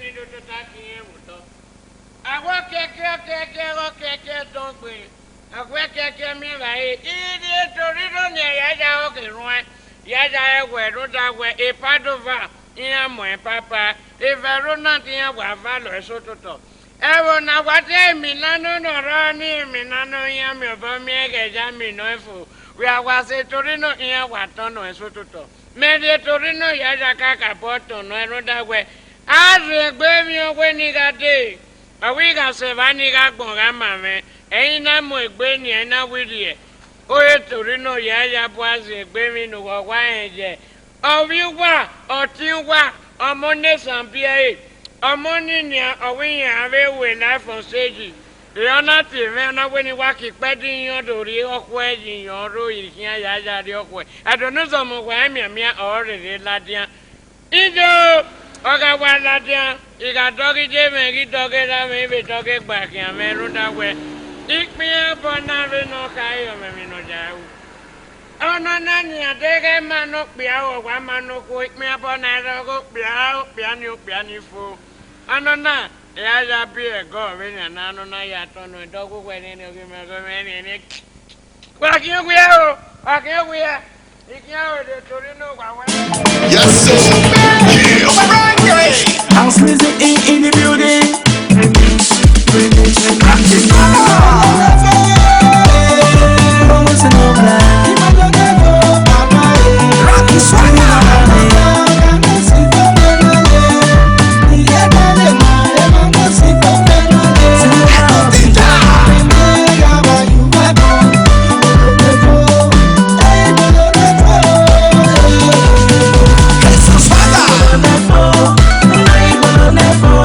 ni do to ta ki en wo to awo keke to gbe awo keke mi la e ide tori do ni ya ja o ke run ya ja e we do da we e padova iya mo e papa e verona ti ya wa va lo so to to e wo na wa te mi na no no ro ni mi na no ya mi obo mi e ke ja mi no fu we awa se tori no iya wa to no e so to to me de tori no ya ja ka ka bo to no e ro da we a re gbe mi o we ni ga de awi ga se va ni ga gbon ga ma me eyin na mo egbe ni e na wi ri e o e tori no ya bo a se gbe mi no wa wa en je owi wa otin wa ọmọ nation bia e ọmọ ni ni owi yan ave we na for stage e ona ti me na we ni wa ki pe din yan dori oko e yan ro ikin ya ri oko e adonu so mo wa mi o re ladian ijo oga wa ladian iga dogi je me gi doge da me be doge gba ki ame ru da we ikpin abo na re no ka yo me mi no ja u ono na ni adege manu pia o wa manu ko ikpin abo na re go pia ni fo ono na ya bi e go we na no na ya to no dogo we ni o me ni wa ki o ya ikia o de tori no wa wa yes sir house music in the building. Never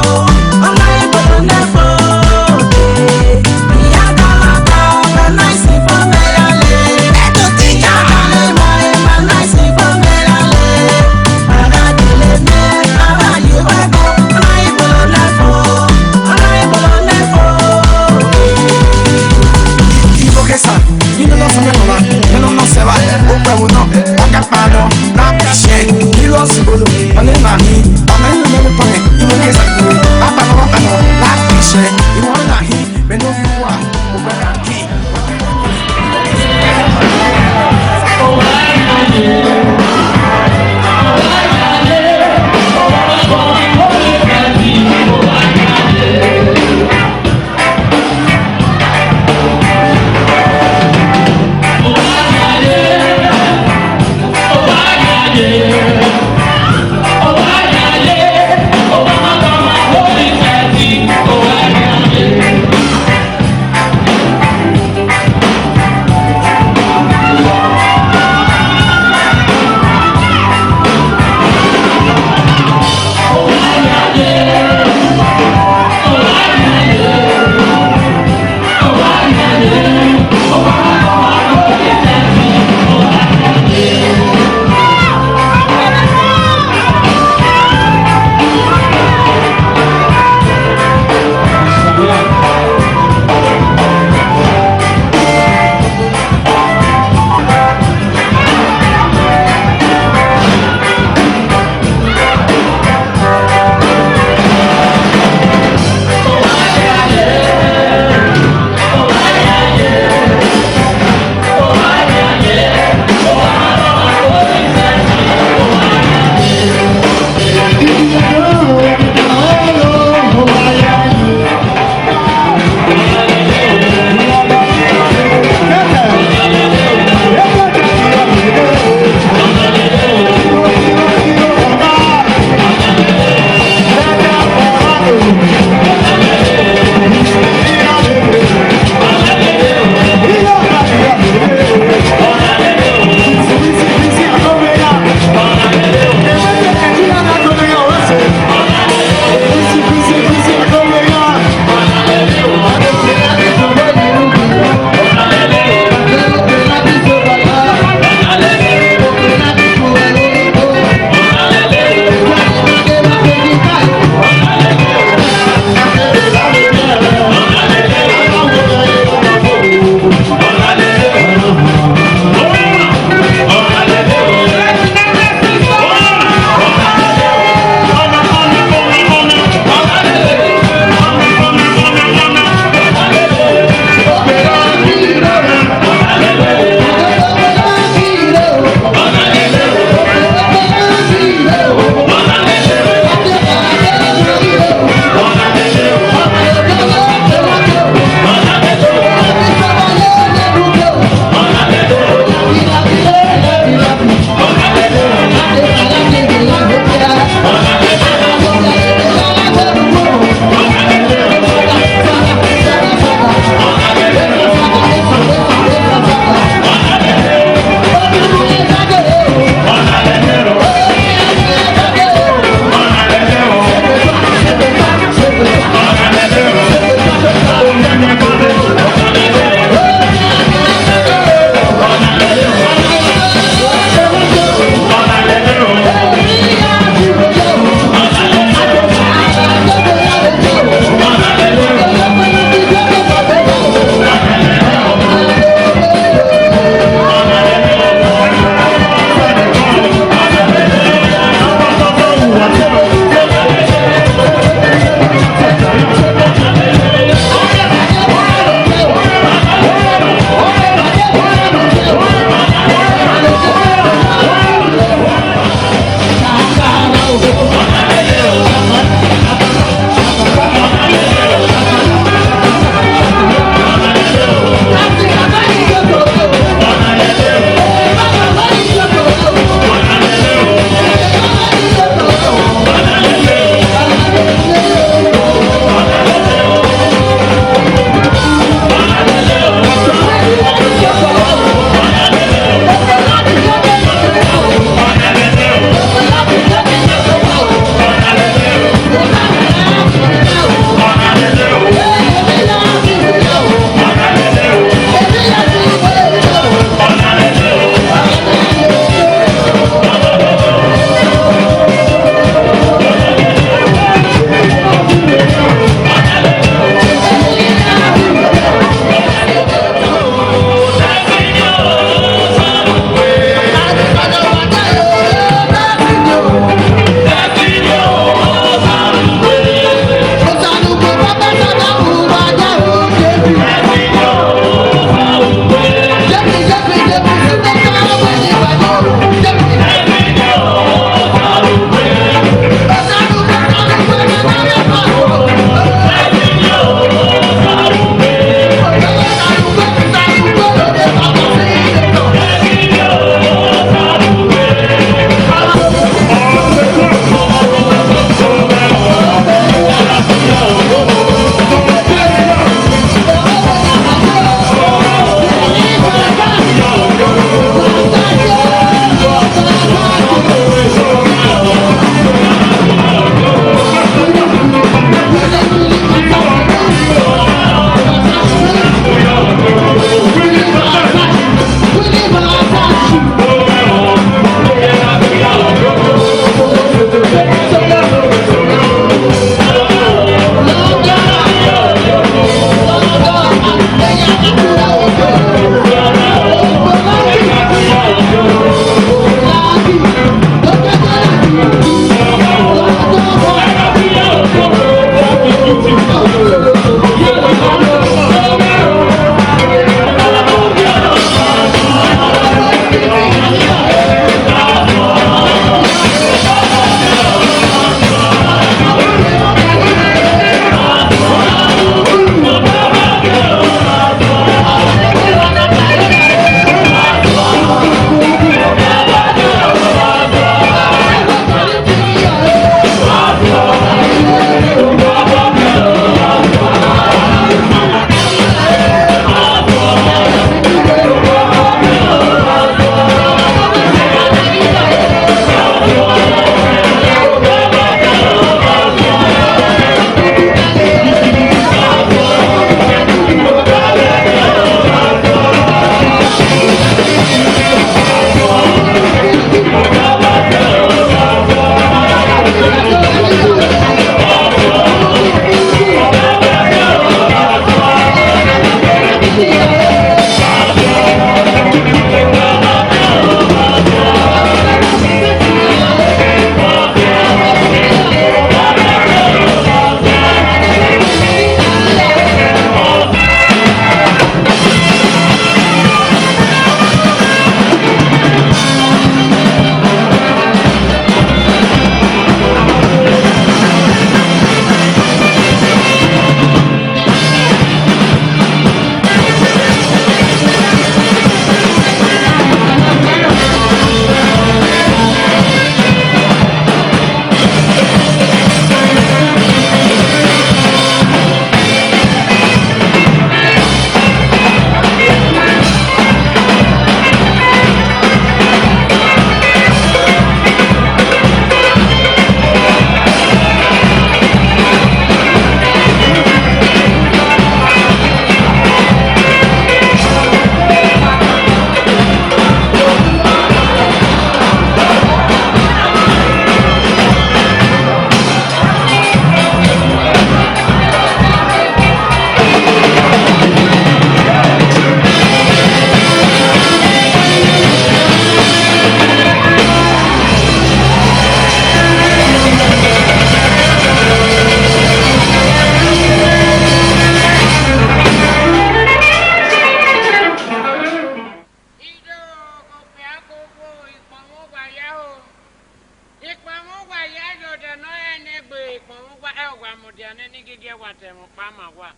elwa mudiane ni gige watemo pama wa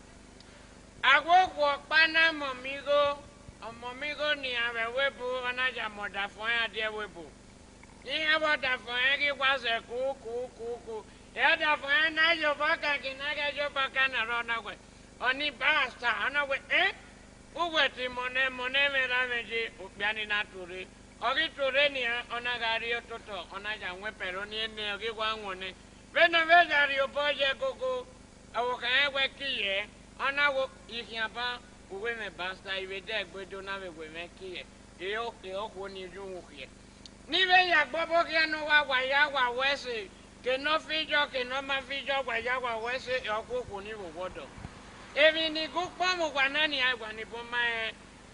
agwo pana momigo ni awe webu onaja moda fon ya de webu ni aboda fon ya ki wase ku ya da fon na yo baka kinaga yo baka na rona we oni basta ana we uwe ti mone mera meji ubiani na turi ogi turi ni onagari ototo onaja nwe pero ni ene ogi wa nwone vena ri oboje gogo awoka ewe kiye ona wo ihiaba uwe me basta iwe de gbedo na we me kiye e o ko ni ju uye ni ve ya gbobo ki anu wa ya wa wese ke no fijo ke no ma fijo wa ya wa wese e o ko ni wo wodo ebi ni gu pomo gwa nani agwa ni boma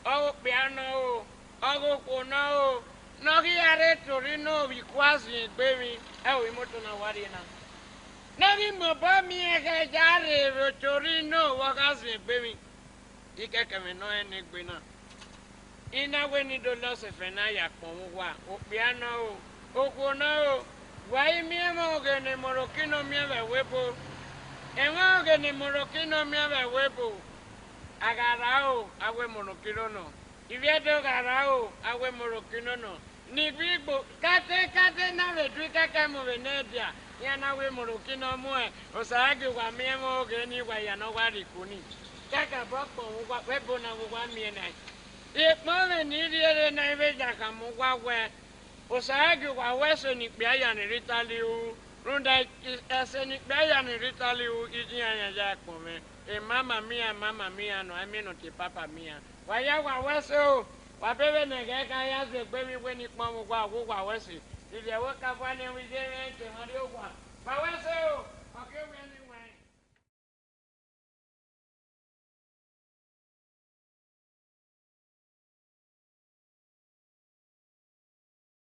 o piano o ko no no ki are tori no bi kwasi gbe mi e o imoto na wari na nari mo ba mi e ga jare ro tori no wo ka si gbe mi ike keme no ene gbe na ina we ni do lo se fe na ya pon wa o piano o ko no wa mi e mo ge ni morokino mi e webo enwa ge ni morokino mi e webo agarao awe morokino no iviedo garao awe morokino no ni bigbo kate na we du kake mo venedia ya na we morokino mo e osagi wa mi e mo ge ni wa ya no wa rikuni kaka bokpo wa webo na wa mi na e mo ni ri na ibe jaka mo wa we osagi wa weso ni pe aya ni ritaliu runda ese ni pe aya ni ritaliu iji anya ja po me e mama mia no I no ti papa mia wa ya wa weso wa bebe ne ge ka ya se gbe mi we ni pon mo wa wesi ile wo ka fa ni wi je ke ma ri o wa wa weso o ke we ni